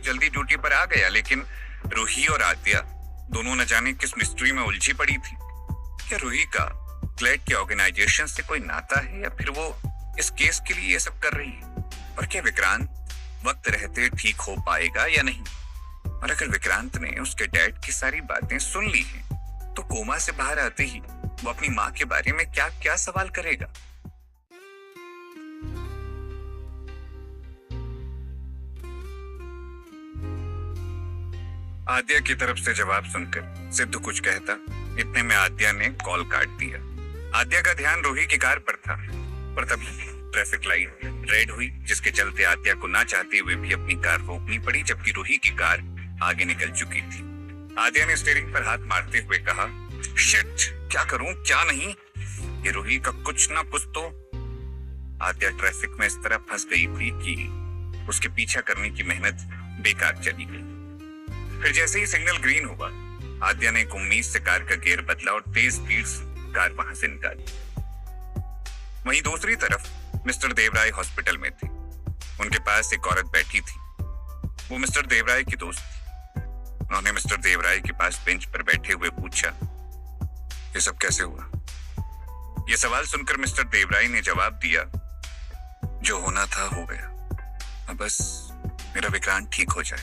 जल्दी ड्यूटी पर आ गया, लेकिन रूही और आद्या दोनों न जाने किस मिस्ट्री में उलझी पड़ी थी। क्या रूही का क्लेड के ऑर्गेनाइजेशन से कोई नाता है, या फिर वो इस केस के लिए ये सब कर रही है? और क्या विक्रांत वक्त रहते ठीक हो पाएगा या नहीं? और अगर विक्रांत ने उसके डैड की सारी बातें सुन ली हैं, तो कोमा से बाहर आते ही वो अपनी माँ के बारे में क्या क्या सवाल करेगा? आद्या की तरफ से जवाब सुनकर सिद्धू कुछ कहता, इतने में आद्या ने कॉल काट दिया। आद्या का ध्यान रूही की कार पर था, पर तभी ट्रैफिक लाइट रेड हुई, जिसके चलते आद्या को ना चाहते हुए भी अपनी कार रोकनी पड़ी, जबकि रूही की कार आगे निकल चुकी थी। आद्या ने स्टीयरिंग पर हाथ मारते हुए कहा, शिट, क्या करूं क्या नहीं, ये रूही का कुछ ना कुछ तो। आद्या ट्रैफिक में इस तरह फंस गई थी कि उसके पीछा करने की मेहनत बेकार चली गई। फिर जैसे ही सिग्नल ग्रीन हुआ, आद्या ने एक उम्मीद से कार का गियर बदला और तेज स्पीड से कार वहां से निकाली। वहीं दूसरी तरफ मिस्टर देवराय हॉस्पिटल में थे। उनके पास एक औरत बैठी थी। वो मिस्टर देवराय की दोस्त थी। उन्होंने मिस्टर देवराय के पास बेंच पर बैठे हुए पूछा, ये सब कैसे हुआ? ये सवाल सुनकर मिस्टर देवराय ने जवाब दिया, जो होना था हो गया, अब बस मेरा विक्रांत ठीक हो जाए,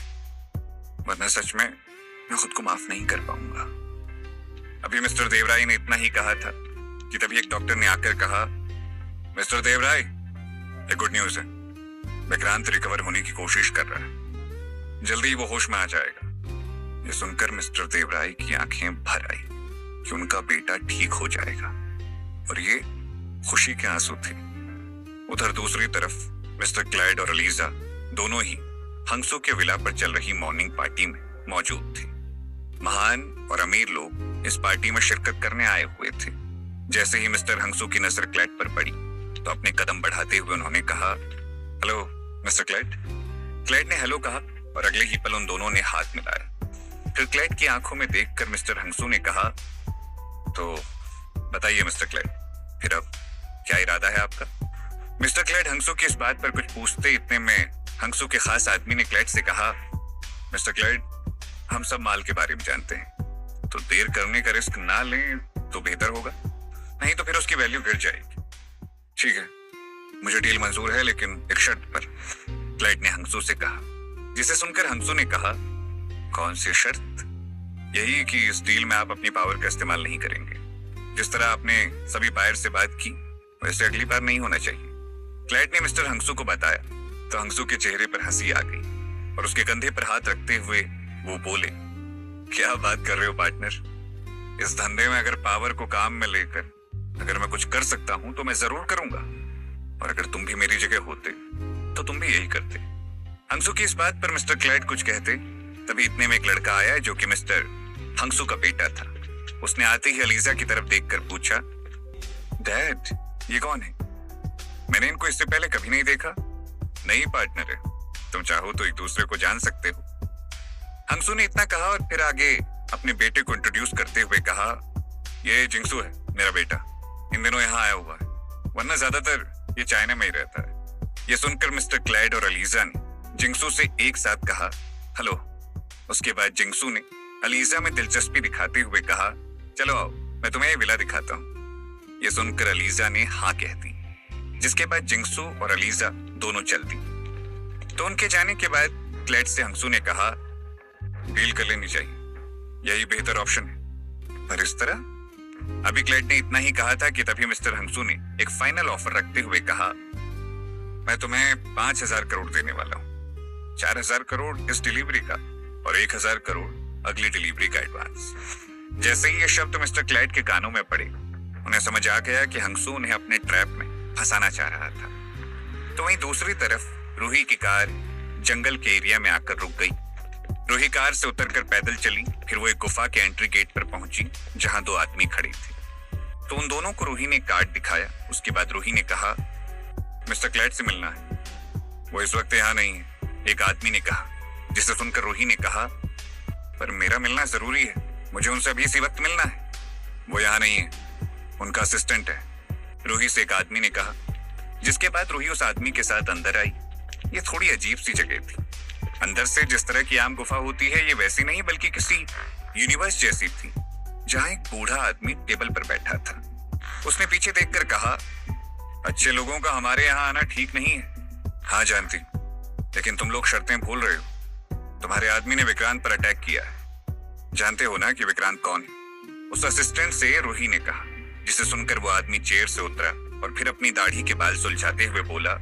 वरना सच में मैं खुद को माफ नहीं कर पाऊंगा। अभी मिस्टर देवराय ने इतना ही कहा था कि तभी एक डॉक्टर ने आकर कहा, मिस्टर देवराय, एक गुड न्यूज है, विक्रांत रिकवर होने की कोशिश कर रहा है, जल्दी वो होश में आ जाएगा। ये सुनकर मिस्टर देवराय की आंखें भर आई कि उनका बेटा ठीक हो जाएगा, और ये खुशी के आंसू थे। उधर दूसरी तरफ मिस्टर क्लेड और अलीजा दोनों ही हंसू के विला पर चल रही मॉर्निंग पार्टी में मौजूद थे। महान और अमीर लोग इस पार्टी में शिरकत करने आए हुए थे। जैसे ही मिस्टर हंसू की नजर क्लेड पर पड़ी, तो अपने कदम बढ़ाते हुए उन्होंने कहा, हेलो मिस्टर क्लेड। क्लेड ने हेलो कहा और अगले ही पल उन दोनों ने हाथ मिलाया। फिर क्लेड की आंखों में देखकर मिस्टर हंसू ने कहा, तो बताइए मिस्टर क्लेड, फिर अब क्या इरादा है आपका? मिस्टर क्लेड हंसू की इस बात पर कुछ पूछते, इतने में हंसू के खास आदमी ने क्लेड से कहा, मिस्टर क्लेड, हम सब माल के बारे में जानते हैं, तो देर करने का रिस्क ना लें तो बेहतर होगा, नहीं तो फिर उसकी वैल्यू गिर जाएगी। ठीक है, मुझे डील मंजूर है, लेकिन एक शर्त पर, क्लेड ने हंसू से कहा, जिसे सुनकर हंसू ने कहा, कौन सी शर्त? यही कि इस डील में आप अपनी पावर का इस्तेमाल नहीं करेंगे। जिस तरह आपने सभी बायर से बात की, वैसे अगली बार नहीं होना चाहिए। क्लेड ने मिस्टर हंसू को बताया, तो हंसू के चेहरे पर हंसी आ गई और उसके कंधे पर हाथ रखते हुए वो बोले, क्या बात कर रहे हो पार्टनर, इस धंधे में अगर पावर को काम में लेकर अगर मैं कुछ कर सकता हूं तो मैं जरूर करूंगा, और अगर तुम भी मेरी जगह होते तो तुम भी यही करते। हंसू की इस बात पर मिस्टर क्लेड कुछ कहते, तभी इतने में एक लड़का आया जो कि मिस्टर हंसू का बेटा था। उसने आते ही अलीजा की तरफ देखकर पूछा, डैड, ये कौन है? मैंने इनको इससे पहले कभी नहीं देखा। नहीं पार्टनर है, तुम चाहो तो एक दूसरे को जान सकते हो। हंसू ने इतना कहा और फिर आगे अपने बेटे को इंट्रोड्यूस करते हुए कहा, ये जिंगसू है, मेरा बेटा, इन दिनों यहाँ आया हुआ है, वरना ज्यादातर ये चाइना में ही रहता है। ये सुनकर मिस्टर क्लेड और अलीजा ने जिंगसू से एक साथ कहा, हेलो। उसके बाद जिंगसू ने अलीजा में दिलचस्पी दिखाते हुए कहा, चलो आओ, मैं तुम्हें ये विला दिखाता हूँ। ये सुनकर अलीजा ने हाँ कह दी, जिसके बाद जिंगसू और अलीजा दोनों चल दी। तो उनके जाने के बाद क्लेड से हंसू ने कहा, डील कर लेनी चाहिए, यही बेहतर ऑप्शन है। पर इस तरह? अभी क्लेड ने इतना ही कहा था कि तभी मिस्टर हंसू ने एक फाइनल ऑफर रखते हुए कहा, मैं तुम्हें 5,000 करोड़ देने वाला हूँ, 4,000 करोड़ इस डिलीवरी का और 1,000 करोड़ अगली डिलीवरी का एडवांस। जैसे ही ये शब्द मिस्टर क्लेड के कानों में पड़े, उन्हें समझ आ गया कि हंसू उन्हें अपने ट्रैप में फंसाना चाह रहा था। तो वहीं दूसरी तरफ रूही की कार जंगल के एरिया में आकर रुक गई। रूही कार से उतरकर पैदल चली, फिर वो एक गुफा के एंट्री गेट पर पहुंची जहां दो आदमी खड़े थे। तो उन दोनों को रूही ने कार्ड दिखाया। उसके बाद रूही ने कहा, मिस्टर क्लेड से मिलना है, वो इस वक्त यहाँ नहीं है, एक आदमी ने कहा। जिसे सुनकर रूही ने कहा, पर मेरा मिलना जरूरी है, मुझे उनसे अभी इसी वक्त मिलना है। वो यहाँ नहीं है, उनका असिस्टेंट है, रूही से एक आदमी ने कहा। जिसके बाद रूही उस आदमी के साथ अंदर आई। ये थोड़ी अजीब सी जगह थी। अंदर से जिस तरह की आम गुफा होती है, ये वैसी नहीं बल्कि किसी यूनिवर्स जैसी थी, जहां एक बूढ़ा आदमी टेबल पर बैठा था। उसने पीछे देखकर कहा, अच्छे लोगों का हमारे यहाँ आना ठीक नहीं है। हाँ जानती, लेकिन तुम लोग शर्तें भूल रहे हो। तुम्हारे आदमी ने विक्रांत पर अटैक किया है। जानते हो ना कि विक्रांत कौन है? उस असिस्टेंट से रूही ने कहा, जिसे सुनकर वो आदमी चेयर से उतरा और फिर अपनी दाढ़ी के बाल सुलझाते हुए बोला,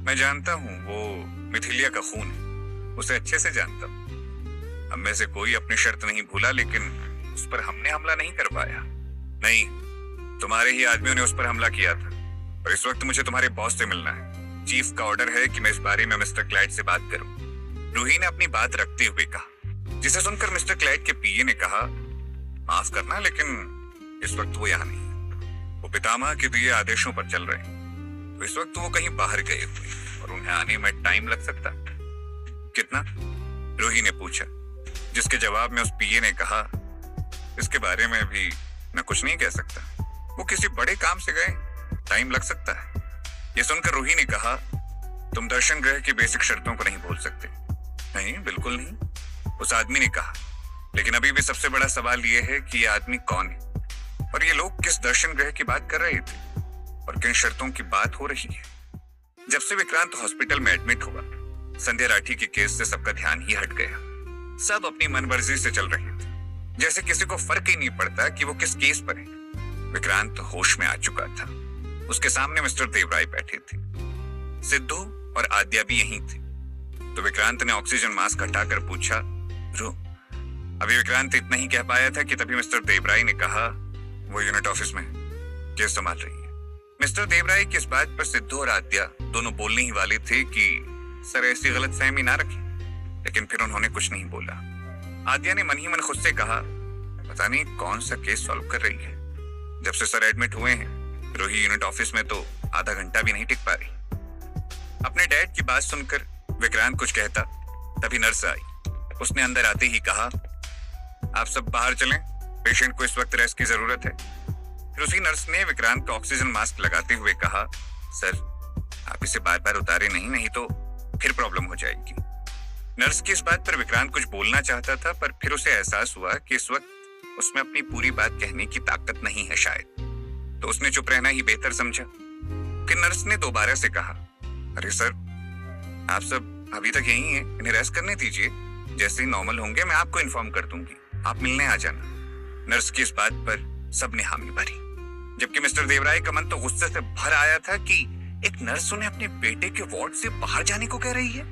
मैं जानता हूँ, वो मिथिलिया का खून है, उसे अच्छे से जानता हूँ। हम में से कोई अपनी शर्त नहीं भूला, लेकिन उस पर हमने हमला नहीं कर पाया। नहीं, तुम्हारे ही आदमियों ने उस पर हमला किया था। और इस वक्त मुझे तुम्हारे बॉस से मिलना है। चीफ का ऑर्डर है कि मैं इस बारे में मिस्टर क्लाइड से बात करूं। रूही ने अपनी बात रखते हुए कहा, जिसे सुनकर मिस्टर क्लाइड के पीए ने कहा, माफ करना, लेकिन इस वक्त वो यहाँ नहीं। वो पितामह के दिए आदेशों पर चल रहे हैं, तो इस वक्त वो कहीं बाहर गए हुए और उन्हें आने में टाइम लग सकता। कितना? रूही ने पूछा, जिसके जवाब में उस पीए ने कहा, इसके बारे में भी मैं कुछ नहीं कह सकता। वो किसी बड़े काम से गए, टाइम लग सकता है। ये सुनकर रूही ने कहा, तुम दर्शन ग्रह की बेसिक शर्तों को नहीं भूल सकते। नहीं, बिल्कुल नहीं, उस आदमी ने कहा। लेकिन अभी भी सबसे बड़ा सवाल ये है कि ये आदमी कौन है और ये लोग किस दर्शन ग्रह की बात कर रहे थे और किन शर्तों की बात हो रही है। जब से विक्रांत हॉस्पिटल में एडमिट हुआ, संध्या राठी के केस से सबका ध्यान ही हट गया। सब अपनी मनमर्जी से चल रहे थे, जैसे किसी को फर्क ही नहीं पड़ता कि वो किस केस पर है। विक्रांत होश में आ चुका था। उसके सामने मिस्टर देवराय बैठे थे। सिद्धू और आद्या भी यहीं थे। तो विक्रांत ने ऑक्सीजन मास्क हटाकर पूछा, रू? अभी विक्रांत इतना ही कह पाया था कि तभी मिस्टर देवराय ने कहा, वो यूनिट ऑफिस में केस संभाल रही है। मिस्टर देवराय की इस बात पर सिद्धू और आद्या दोनों बोलने ही वाले थे कि सर ऐसी गलतफहमी ना रखें, लेकिन फिर उन्होंने कुछ नहीं बोला। आद्या ने मन ही मन खुद से कहा, पता नहीं कौन सा केस सॉल्व कर रही है। जब से सर एडमिट हुए हैं, रूही यूनिट ऑफिस में तो आधा घंटा भी नहीं टिक पा रही। अपने डैड की बात सुनकर विक्रांत कुछ कहता, तभी नर्स आई। उसने अंदर आते ही कहा, आप सब बाहर चलें, पेशेंट को इस वक्त रेस्ट की जरूरत है। फिर उसी नर्स ने विक्रांत का ऑक्सीजन मास्क लगाते हुए कहा, सर आप इसे बार बार उतारे नहीं तो फिर प्रॉब्लम हो जाएगी। नर्स की इस बात पर विक्रांत कुछ बोलना चाहता था, पर फिर उसे एहसास हुआ कि इस वक्त उसमें अपनी पूरी बात कहने की ताकत नहीं है शायद, तो उसने चुप रहना ही बेहतर समझा। फिर नर्स ने दोबारा से कहा, अरे सर आप सब अभी तक यहीं हैं, इन्हें रेस्ट करने दीजिए, जैसे ही नॉर्मल होंगे मैं आपको इन्फॉर्म कर दूंगी, आप मिलने आ जाना। नर्स की इस बात पर सबने हामी भरी, जबकि मिस्टर देवराय का मन तो गुस्से से भर आया था कि एक नर्स उन्हें अपने बेटे के वार्ड से बाहर जाने को कह रही है।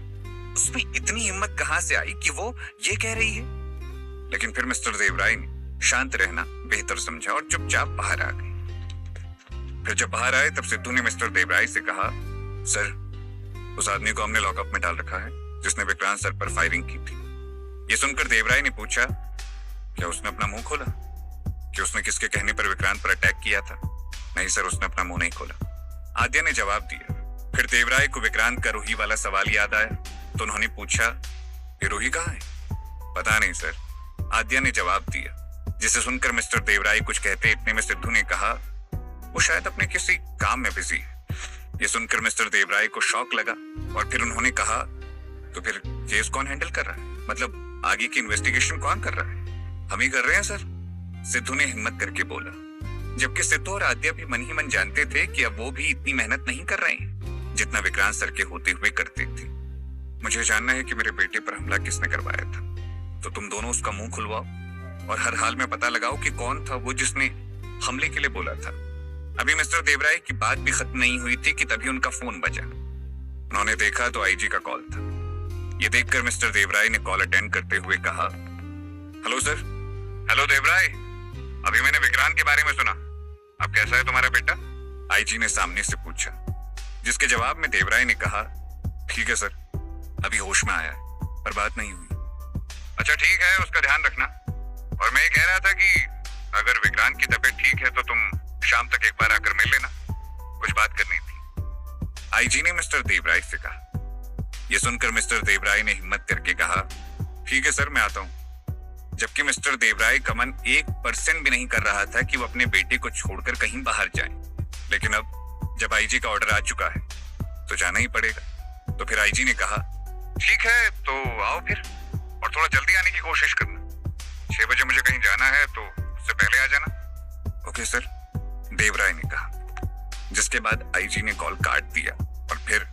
उसमें इतनी हिम्मत कहां से आई कि वो ये कह रही है। लेकिन फिर मिस्टर देवराय ने शांत रहना बेहतर समझा और चुपचाप बाहर आ गए। फिर जब बाहर आए तब सिद्धू ने मिस्टर देवराय से कहा, सर उस आदमी को हमने लॉकअप में डाल रखा है जिसने विक्रांत सर पर फायरिंग की थी। ये सुनकर देवराय ने पूछा, क्या उसने अपना मुंह खोला कि उसने किसके कहने पर विक्रांत पर अटैक किया था? नहीं सर, उसने अपना मुंह नहीं खोला, आद्या ने जवाब दिया। फिर देवराय को विक्रांत का रूही वाला सवाल याद आया, तो उन्होंने पूछा, ये रूही कहाँ है? पता नहीं सर, आद्या ने जवाब दिया। जिसे सुनकर मिस्टर देवराय कुछ कहते, इतने में सिद्धू ने कहा, वो शायद अपने किसी काम में बिजी है। ये सुनकर मिस्टर देवराय को शॉक लगा और फिर उन्होंने कहा, तो फिर केस कौन हैंडल कर रहा है? मतलब आगे की इन्वेस्टिगेशन कौन कर रहा है? हम ही कर रहे हैं सर, सिद्धू ने हिम्मत करके बोला। जबकि सिद्धू और आद्या भी मन ही मन जानते थे कि अब वो भी इतनी मेहनत नहीं कर रहे हैं जितना विक्रांत सर के होते हुए करते थे। मुझे जानना है कि मेरे बेटे पर हमला किसने करवाया था, तो तुम दोनों उसका मुंह खुलवाओ और हर हाल में पता लगाओ कि कौन था वो जिसने हमले के लिए बोला था। अभी मिस्टर देवराय की बात भी खत्म नहीं हुई थी कि तभी उनका फोन बजा। उन्होंने देखा तो आईजी का कॉल था। ये देखकर मिस्टर देवराय ने कॉल अटेंड करते हुए कहा, हेलो सर। हेलो देवराय, अभी मैंने विक्रांत के बारे में सुना, अब कैसा है तुम्हारा बेटा? आईजी ने सामने से पूछा, जिसके जवाब में देवराय ने कहा, ठीक है सर, अभी होश में आया है पर बात नहीं हुई। अच्छा ठीक है, उसका ध्यान रखना। और मैं ये कह रहा था कि अगर विक्रांत की तबीयत ठीक है तो तुम शाम तक एक बार आकर मिल लेना, कुछ बात करनी थी, आईजी ने मिस्टर देवराय से कहा। यह सुनकर मिस्टर देवराय ने हिम्मत करके कहा, ठीक है सर, मैं आता हूं। जबकि मिस्टर देवराय का मन 1% भी नहीं कर रहा था कि वो अपने बेटे को छोड़कर कहीं बाहर जाए, लेकिन अब जब आईजी का ऑर्डर आ चुका है तो जाना ही पड़ेगा। तो फिर आईजी ने कहा, ठीक है तो आओ फिर, और थोड़ा जल्दी आने की कोशिश करना। 6 बजे मुझे कहीं जाना है तो उससे पहले आ जाना। ओके सर, देवराय ने कहा, जिसके बाद आईजी ने कॉल काट दिया और फिर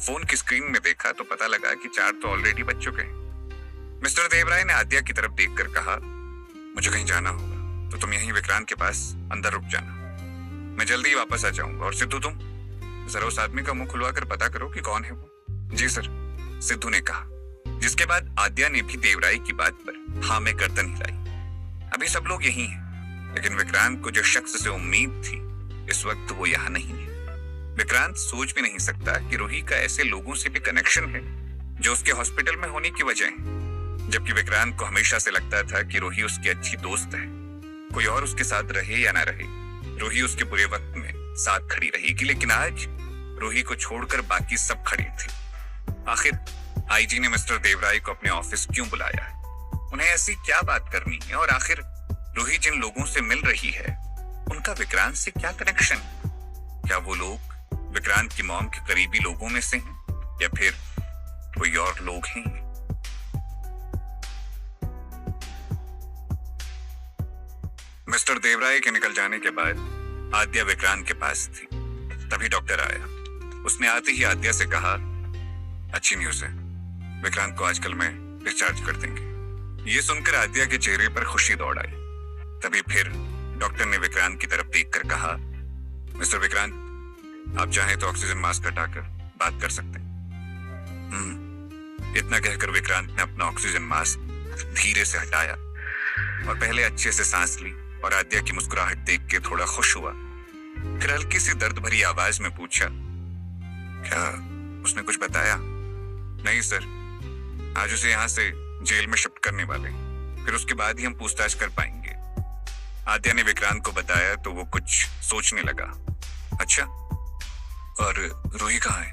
फोन की स्क्रीन में देखा तो पता लगा कि 4 तो ऑलरेडी बज चुके हैं। मिस्टर देवराय ने आद्या की तरफ देखकर कहा, मुझे कहीं जाना होगा तो तुम यहीं विक्रांत के पास अंदर रुक जाना, मैं जल्दी ही वापस आ जाऊंगा। और सिद्धू, तुम जरा उस आदमी का मुंह खुलवा कर पता करो कि कौन है वो। जी सर, सिद्धू ने कहा, जिसके बाद आद्या ने भी देवराय की बात पर हाँ में गर्दन हिलाई। अभी सब लोग यहीं हैं, लेकिन विक्रांत को जो शख्स से उम्मीद थी इस वक्त वो यहाँ नहीं है। विक्रांत सोच भी नहीं सकता कि रूही का ऐसे लोगों से भी कनेक्शन है जो उसके हॉस्पिटल में होने की वजह है, जबकि विक्रांत को हमेशा से लगता था कि रूही उसकी अच्छी दोस्त है। कोई और उसके साथ रहे या ना रहे, रूही उसके बुरे वक्त में साथ खड़ी रहेगी, लेकिन आज रूही को छोड़कर बाकी सब खड़े थे। आखिर आईजी ने मिस्टर देवराय को अपने ऑफिस क्यों बुलाया है? उन्हें ऐसी क्या बात करनी है? और आखिर रूही जिन लोगों से मिल रही है उनका विक्रांत से क्या कनेक्शन? क्या वो लोग विक्रांत की मॉम के करीबी लोगों में से हैं या फिर कोई और लोग हैं? मिस्टर देवराय के निकल जाने के बाद आद्या विक्रांत के पास थी। तभी डॉक्टर आया। उसने आते ही आद्या से कहा, अच्छी न्यूज़ है, विक्रांत को आजकल में डिस्चार्ज कर देंगे। ये सुनकर आद्या के चेहरे पर खुशी दौड़ आई। तभी फिर डॉक्टर ने विक्रांत की तरफ देखकर कहा, मिस्टर विक्रांत, आप चाहें तो ऑक्सीजन मास्क हटाकर बात कर सकते हैं। इतना कहकर विक्रांत ने अपना ऑक्सीजन मास्क धीरे से हटाया और पहले अच्छे से सांस ली और आद्या की मुस्कुराहट देख के थोड़ा खुश हुआ। फिर हल्की सी दर्द भरी आवाज में पूछा, क्या उसने कुछ बताया? नहीं सर, आज उसे यहाँ से जेल में शिफ्ट करने वाले, फिर उसके बाद ही हम पूछताछ कर पाएंगे। आद्या ने विक्रांत को बताया तो वो कुछ सोचने लगा। अच्छा, और रूही कहाँ है?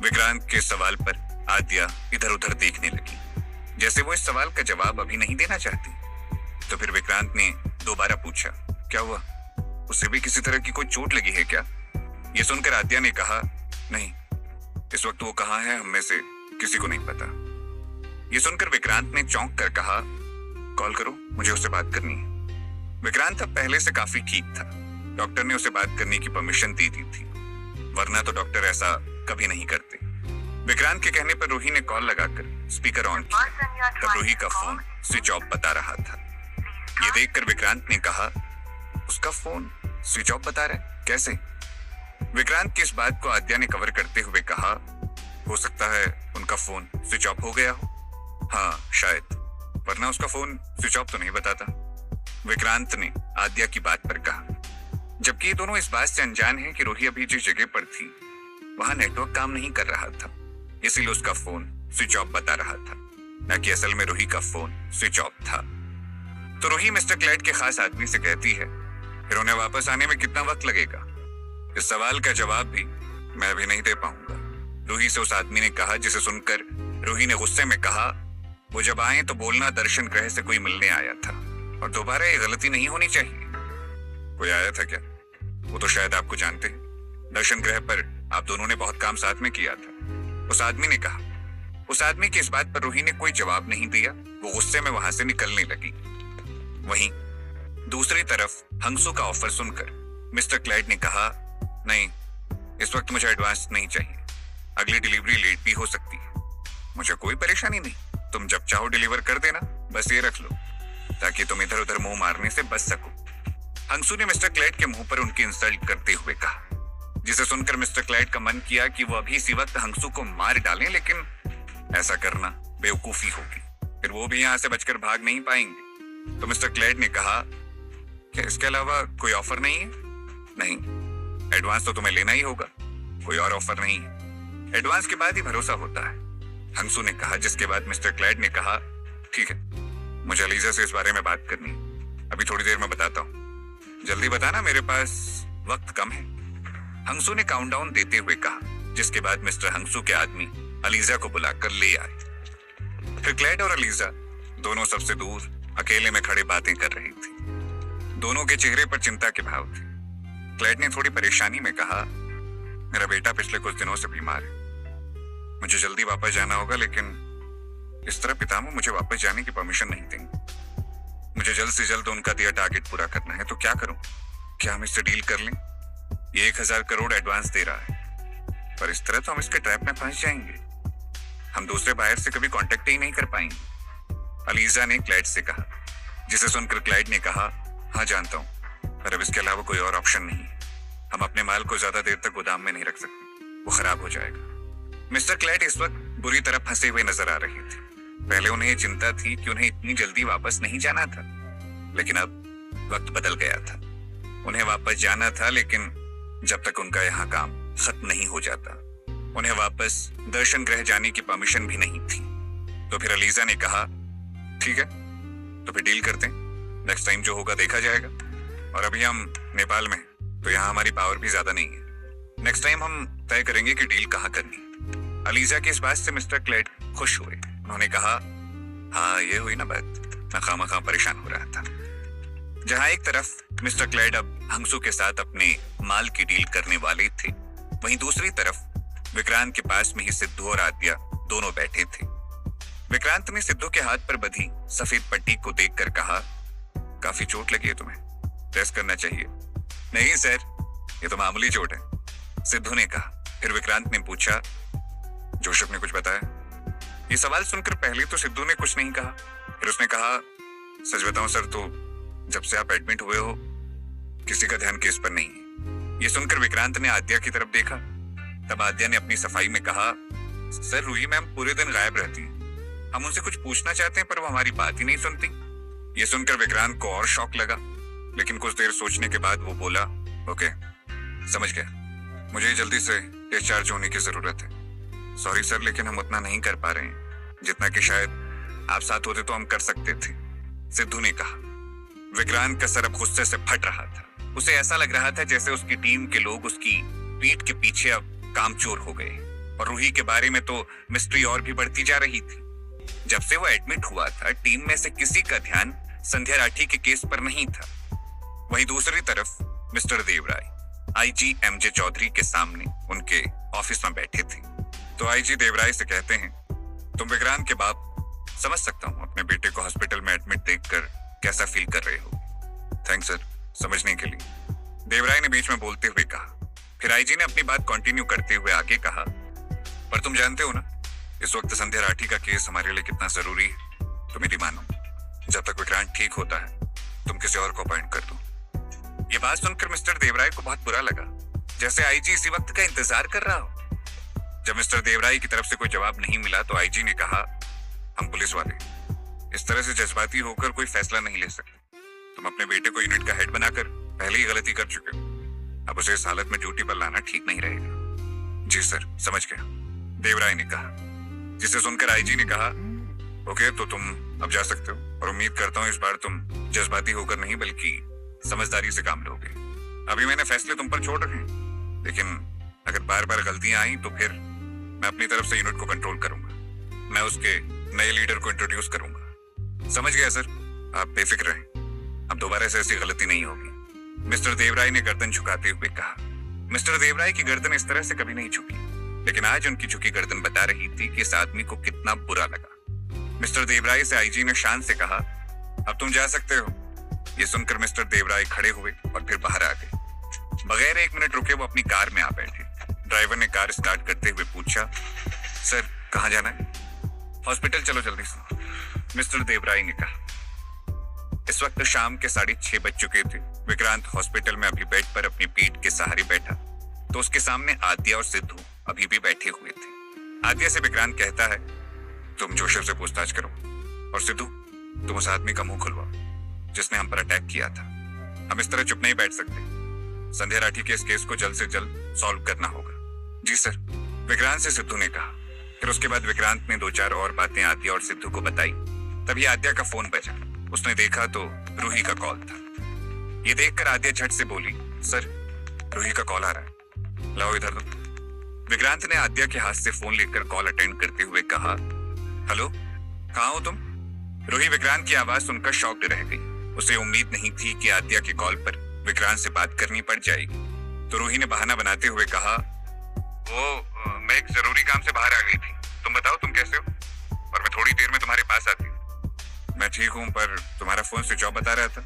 विक्रांत के सवाल पर आद्या इधर उधर देखने लगी, जैसे वो इस सवाल का जवाब अभी नहीं देना चाहती। तो फिर विक्रांत ने दोबारा पूछा, क्या हुआ? उसे भी किसी तरह की कोई चोट लगी है क्या? ये सुनकर आद्या ने कहा, नहीं, इस वक्त वो कहाँ है हम में से किसी को नहीं पता। ये सुनकर विक्रांत ने चौंक कर कहा, कॉल करो, मुझे उससे बात करनी है। विक्रांत अब पहले से काफी ठीक था। डॉक्टर ने उसे बात करने की परमिशन दे दी थी, वरना तो डॉक्टर ऐसा कभी नहीं करते। विक्रांत के कहने पर रूही ने कॉल लगाकर स्पीकर ऑन किया। तब रूही का फोन स्विच ऑफ बता रहा था। ये देखकर विक्रांत ने कहा, उसका फोन स्विच ऑफ बता रहा है, कैसे? विक्रांत की इस बात को आद्या ने कवर करते हुए कहा, हो सकता है उनका फोन स्विच ऑफ हो गया हो। हाँ शायद, वरना उसका फोन स्विच ऑफ तो नहीं बताता। विक्रांत ने आद्या की बात पर कहा, जबकि ये दोनों इस बात से अनजान हैं कि रूही अभी जिस जगह पर थी वहां नेटवर्क काम नहीं कर रहा था, इसीलिए उसका फोन स्विच ऑफ बता रहा था, न कि असल में रूही का फोन स्विच ऑफ था। तो रूही मिस्टर क्लैड के खास आदमी से कहती है, फिर उन्हें वापस आने में कितना वक्त लगेगा? इस सवाल का जवाब भी मैं अभी नहीं दे पाऊंगा, रूही से उस आदमी ने कहा, जिसे सुनकर रूही ने गुस्से में कहा, वो जब आए तो बोलना दर्शन ग्रह से कोई मिलने आया था, और दोबारा ये गलती नहीं होनी चाहिए। कोई आया था क्या? वो तो शायद आपको जानते हैं, दर्शन ग्रह पर आप दोनों ने बहुत काम साथ में किया था, उस आदमी ने कहा। उस आदमी की इस बात पर रूही ने कोई जवाब नहीं दिया, वो गुस्से में वहां से निकलने लगी। वहीं दूसरी तरफ हंसू का ऑफर सुनकर मिस्टर क्लाइड ने कहा, नहीं, इस वक्त मुझे एडवांस नहीं चाहिए, अगली डिलीवरी लेट भी हो सकती है। मुझे कोई परेशानी नहीं, तुम जब चाहो डिलीवर कर देना, बस ये रख लो ताकि तुम इधर उधर मुंह मारने से बच सको। हंसू ने मिस्टर क्लाइड के मुंह पर उनकी इंसल्ट करते हुए कहा, जिसे सुनकर मिस्टर क्लाइड का मन किया कि वो अभी इसी वक्त हंसू को मार डालें, लेकिन ऐसा करना बेवकूफी होगी, फिर वो भी यहाँ से बचकर भाग नहीं पाएंगे। तो मिस्टर क्लाइड ने कहा, क्या इसके अलावा कोई ऑफर नहीं है? नहीं, एडवांस तो तुम्हें लेना ही होगा, कोई और ऑफर नहीं है, एडवांस के बाद ही भरोसा होता है, हंसू ने कहा। जिसके बाद मिस्टर क्लाइड ने कहा, ठीक है, मुझे अलीजा से इस बारे में बात करनी है, अभी थोड़ी देर में बताता हूँ, जल्दी बताना, मेरे पास वक्त कम है, हंसू ने काउंटडाउन देते हुए कहा। जिसके बाद मिस्टर हंसू के आदमी अलीजा को बुलाकर ले आए। फिर क्लाइड और अलीजा दोनों सबसे दूर अकेले में खड़े बातें कर रही थी। दोनों के चेहरे पर चिंता के भाव थे। क्लाइड ने थोड़ी परेशानी में कहा, मेरा बेटा पिछले कुछ दिनों से बीमार है, मुझे जल्दी वापस जाना होगा, लेकिन इस तरह पितामह मुझे वापस जाने की परमिशन नहीं देंगे। मुझे जल्द से जल्द उनका दिया टारगेट पूरा करना है, तो क्या करूं? क्या हम इससे डील कर लें? ये 1000 करोड़ एडवांस दे रहा है, पर इस तरह तो हम इसके ट्रैप में फंस जाएंगे। हम दूसरे बायर से कभी कांटेक्ट ही नहीं कर पाएंगे। अलीजा ने क्लाइड से कहा, जिसे सुनकर क्लाइड ने कहा, हाँ जानता हूं, पर अब इसके अलावा कोई और ऑप्शन नहीं है। हम अपने माल को ज्यादा देर तक गोदाम में नहीं रख सकते, वो खराब हो जाएगा। मिस्टर क्लाइड इस वक्त बुरी तरह फंसे हुए नजर आ रहे थे। पहले उन्हें चिंता थी कि उन्हें इतनी जल्दी वापस नहीं जाना था, लेकिन अब वक्त बदल गया था। उन्हें वापस जाना था, लेकिन जब तक उनका यहाँ काम खत्म नहीं हो जाता, उन्हें वापस दर्शन गृह जाने की परमिशन भी नहीं थी। तो फिर अलीजा ने कहा, ठीक है, तो फिर डील करते हैं। नेक्स्ट टाइम जो होगा देखा जाएगा। और अभी हम नेपाल में, तो यहाँ हमारी पावर भी ज्यादा नहीं है। नेक्स्ट टाइम हम तय करेंगे कि डील कहाँ करनी। अलीजा की इस बात से मिस्टर क्लेड खुश हुए। उन्होंने कहा, हाँ ये हुई ना बात, मैं खामखा परेशान हो रहा था। जहां एक तरफ मिस्टर क्लेड अब हंसू के साथ अपने माल की डील करने वाले थे, वहीं दूसरी तरफ विक्रांत के पास में ही सिद्धू और आद्या दोनों बैठे थे। विक्रांत ने सिद्धू के हाथ पर बंधी सफेद पट्टी को देखकर कहा, काफी चोट लगी है तुम्हें, रेस्ट करना चाहिए। नहीं सर, ये तो मामूली चोट है, सिद्धू ने कहा। फिर विक्रांत ने पूछा, जोशफ ने कुछ बताया? ये सवाल सुनकर पहले तो सिद्धू ने कुछ नहीं कहा, फिर उसने कहा, सच बताऊं सर, तो जब से आप एडमिट हुए हो किसी का ध्यान केस पर नहीं है। ये सुनकर विक्रांत ने आद्या की तरफ देखा। तब आद्या ने अपनी सफाई में कहा, सर रूही मैम पूरे दिन गायब रहती है, हम उनसे कुछ पूछना चाहते हैं पर वो हमारी बात ही नहीं सुनती। ये सुनकर विक्रांत को और शौक लगा, लेकिन कुछ देर सोचने के बाद वो बोला, ओके समझ गया, मुझे जल्दी से डिस्चार्ज होने की जरूरत है। सॉरी सर, लेकिन हम उतना नहीं कर पा रहे हैं जितना कि शायद आप साथ होते तो हम कर सकते थे, सिद्धू ने कहा। विक्रांत का सर अब गुस्से से फट रहा था। उसे ऐसा लग रहा था जैसे उसकी टीम के लोग उसकी पीठ के पीछे अब कामचोर हो गए, और रूही के बारे में तो मिस्ट्री और भी बढ़ती जा रही थी। जब से वो एडमिट हुआ था, टीम में से किसी का ध्यान संध्या राठी के केस पर नहीं था। वहीं दूसरी तरफ mister Devrai IG MJ Chaudhary के सामने उनके ऑफिस में बैठे थे। तो आईजी देवराय से कहते हैं, तुम विक्रांत के बाप, समझ सकता हूं अपने बेटे को हॉस्पिटल में एडमिट देखकर कैसा फील कर रहे हो। थैंक्स सर समझने के लिए, देवराय ने बीच में बोलते हुए कहा। फिर आईजी ने अपनी बात कंटिन्यू करते हुए आगे कहा, पर तुम जानते हो ना इस वक्त संध्या राठी का केस हमारे लिए कितना जरूरी है। तो मेरी मानो, जब तक विक्रांत ठीक होता है तुम किसी और को अपॉइंट कर दो। ये बात सुनकर मिस्टर देवराय को बहुत बुरा लगा, जैसे आईजी इसी वक्त का इंतजार कर रहा हो। जब मिस्टर देवराय की तरफ से कोई जवाब नहीं मिला तो आईजी ने कहा, हम पुलिस वाले इस तरह से जज्बाती होकर कोई फैसला नहीं ले सकते। तुम अपने बेटे को यूनिट का हेड बनाकर पहले ही गलती कर चुके हो, अब उसे इस हालत में ड्यूटी पर लाना ठीक नहीं रहेगा। जी सर समझ गया, देवराय ने कहा। जिसे सुनकर आईजी ने कहा, ओके तो तुम अब जा सकते हो, और उम्मीद करता हूँ इस बार तुम जज्बाती होकर नहीं बल्कि समझदारी से काम लोगे। अभी मैंने फैसले तुम पर छोड़ रखे हैं, लेकिन अगर बार बार गलतियां आई तो फिर मैं अपनी तरफ से यूनिट को कंट्रोल करूंगा। मैं उसके नए लीडर को इंट्रोड्यूस करूंगा। समझ गया सर, आप बेफिक्र रहें, अब दोबारा से ऐसी गलती नहीं होगी, मिस्टर देवराय ने गर्दन झुकाते हुए कहा। मिस्टर देवराय की गर्दन इस तरह से कभी नहीं झुकी, लेकिन आज उनकी झुकी गर्दन बता रही थी कि इस आदमी को कितना बुरा लगा। मिस्टर देवराय से आईजी ने शान से कहा, अब तुम जा सकते हो। ये सुनकर मिस्टर देवराय खड़े हुए और फिर बाहर आ गए। बगैर 1 मिनट रुके वो अपनी कार में आ बैठे। ड्राइवर ने कार स्टार्ट करते हुए पूछा, सर कहाँ जाना है? हॉस्पिटल चलो जल्दी से, मिस्टर देवराय ने कहा। इस वक्त शाम के 6:30 बज चुके थे। विक्रांत हॉस्पिटल में अभी बेड पर अपनी पीठ के सहारे बैठा, तो उसके सामने आद्या और सिद्धू अभी भी बैठे हुए थे। आद्या से विक्रांत कहता है, तुम जोशफ से पूछताछ करो, और सिद्धू तुम उस आदमी का मुंह खुलवाओ जिसने हम पर अटैक किया था। हम इस तरह चुप नहीं बैठ सकते, संध्या राठी के इस केस को जल्द से जल्द सॉल्व करना होगा। जी सर, विक्रांत से सिद्धू ने कहा। फिर उसके बाद विक्रांत ने 2-4 और बातें आद्या और सिद्धू को बताई। तभी आद्या का फोन बजा। उसने देखा तो रूही का कॉल था। ये देखकर आद्या झट से बोली, सर रूही का कॉल आ रहा है, लाओ इधर दो। विक्रांत ने आद्या के हाथ से फोन लेकर कॉल अटेंड करते हुए कहा, हेलो कहाँ हो तुम? रूही विक्रांत की आवाज सुनकर शॉक्ड रह गई। उसे उम्मीद नहीं थी कि आद्या के कॉल पर विक्रांत से बात करनी पड़ जाएगी। तो रूही ने बहाना बनाते हुए कहा, वो मैं एक जरूरी काम से बाहर आ गई थी। तुम बताओ तुम कैसे हो, और मैं थोड़ी देर में तुम्हारे पास आती हूँ। मैं ठीक हूँ, पर तुम्हारा फोन स्विच ऑफ बता रहा था,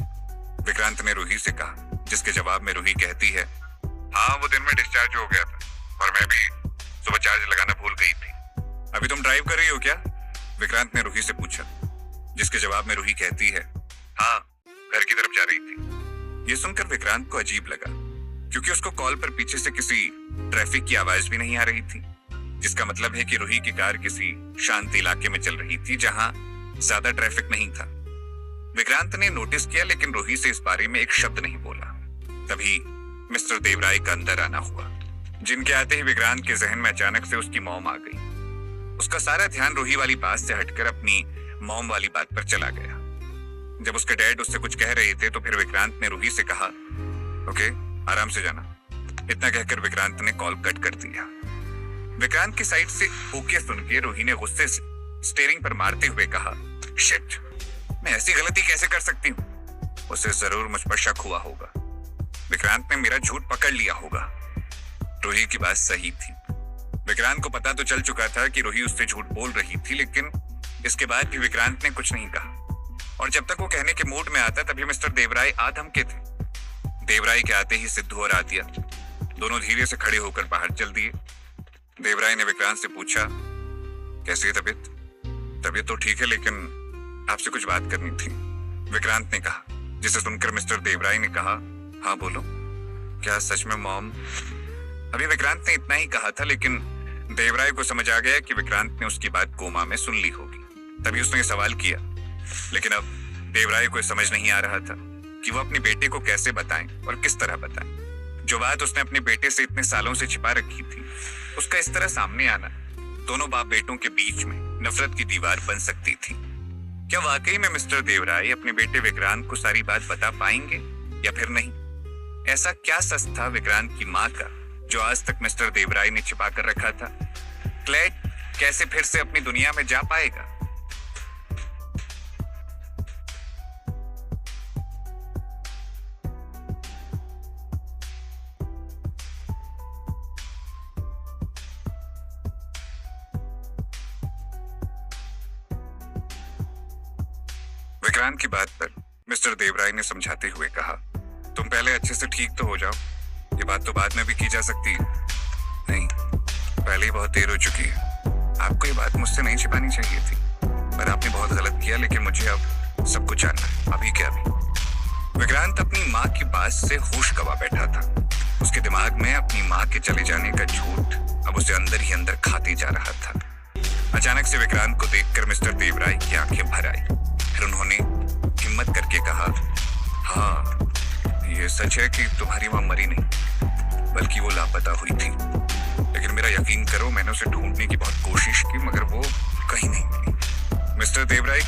विक्रांत ने रूही से कहा, जिसके जवाब में रूही कहती है, हाँ वो दिन में डिस्चार्ज हो गया था और मैं भी सुबह चार्ज लगाना भूल गई थी। अभी तुम ड्राइव कर रही हो क्या? विक्रांत ने रूही से पूछा, जिसके जवाब में रूही कहती है, हाँ घर की तरफ जा रही थी। ये सुनकर विक्रांत को अजीब लगा, क्योंकि उसको कॉल पर पीछे से किसी ट्रैफिक की आवाज भी नहीं आ रही थी, जिसका मतलब है कि रूही की कार किसी शांत इलाके में चल रही थी जहां ज्यादा ट्रैफिक नहीं था। विक्रांत ने नोटिस किया, लेकिन रूही से इस बारे में एक शब्द नहीं बोला। तभी मिस्टर देवराय का अंदर आना हुआ, जिनके आते ही विक्रांत के जहन में अचानक से उसकी मॉम आ गई। उसका सारा ध्यान रूही वाली बात से हटकर अपनी मॉम वाली बात पर चला गया। जब उसके डैड उससे कुछ कह रहे थे तो फिर विक्रांत ने रूही से कहा, ओके आराम से जाना। इतना कहकर विक्रांत ने कॉल कट कर दिया। विक्रांत की साइड से ओके सुन के रूही ने गुस्से से स्टीयरिंग पर मारते हुए कहा, शिट, मैं ऐसी गलती कैसे कर सकती हूँ? उसे जरूर मुझ पर शक हुआ होगा। विक्रांत ने मेरा झूठ पकड़ लिया होगा। रूही की बात सही थी। विक्रांत को पता तो चल चुका था कि रूही उससे झूठ बोल रही थी, लेकिन इसके बाद भी विक्रांत ने कुछ नहीं कहा। और जब तक वो कहने के मूड में आता तभी मिस्टर देवराय आ धमके थे। देवराय के आते ही सिद्धू और आदिया दोनों धीरे से खड़े होकर बाहर चल दिए। देवराय ने विक्रांत से पूछा, कैसी है तबीयत? तबीयत तो ठीक है, लेकिन आपसे कुछ बात करनी थी, विक्रांत ने कहा, जिसे सुनकर मिस्टर देवराय ने कहा, हाँ बोलो। क्या सच में मॉम? अभी विक्रांत ने इतना ही कहा था, लेकिन देवराय को समझ आ गया कि विक्रांत ने उसकी बात कोमा में सुन ली होगी। तभी उसने सवाल किया, लेकिन अब देवराय को समझ नहीं आ रहा था कि वो अपने बेटे को कैसे बताएं और किस तरह बताएं। जो बात उसने अपने बेटे से इतने सालों से छिपा रखी थी, उसका इस तरह सामने आना दोनों बाप बेटों के बीच में नफरत की दीवार बन सकती थी। क्या वाकई में मिस्टर देवराय अपने बेटे विक्रांत को सारी बात बता पाएंगे या फिर नहीं? ऐसा क्या सच था विक्रांत की माँ का जो आज तक मिस्टर देवराय ने छिपा कर रखा था? क्लेड कैसे फिर से अपनी दुनिया में जा पाएगा? विक्रांत की बात पर मिस्टर देवराय ने समझाते हुए कहा, तुम पहले अच्छे से ठीक तो हो जाओ, ये बात तो बाद में भी की जा सकती है। नहीं, पहले ही बहुत देर हो चुकी है। आपको ये बात मुझसे नहीं छिपानी चाहिए थी, पर आपने बहुत गलत किया, लेकिन मुझे अब सब कुछ जानना है, अभी क्या अभी। विक्रांत अपनी माँ की बात से होश गंवा बैठा था। उसके दिमाग में अपनी माँ के चले जाने का झूठ अब उसे अंदर ही अंदर खाते जा रहा था। अचानक से विक्रांत को देखकर मिस्टर देवराय की आंखें भर आई। फिर उन्होंने हिम्मत करके कहा, हाँ ये सच है कि तुम्हारी माँ मरी नहीं, बल्कि वो लापता हुई थी। लेकिन मेरा यकीन करो, मैंने उसे ढूंढने की बहुत कोशिश की, मगर वो कहीं नहीं मिली। मिस्टर देवराय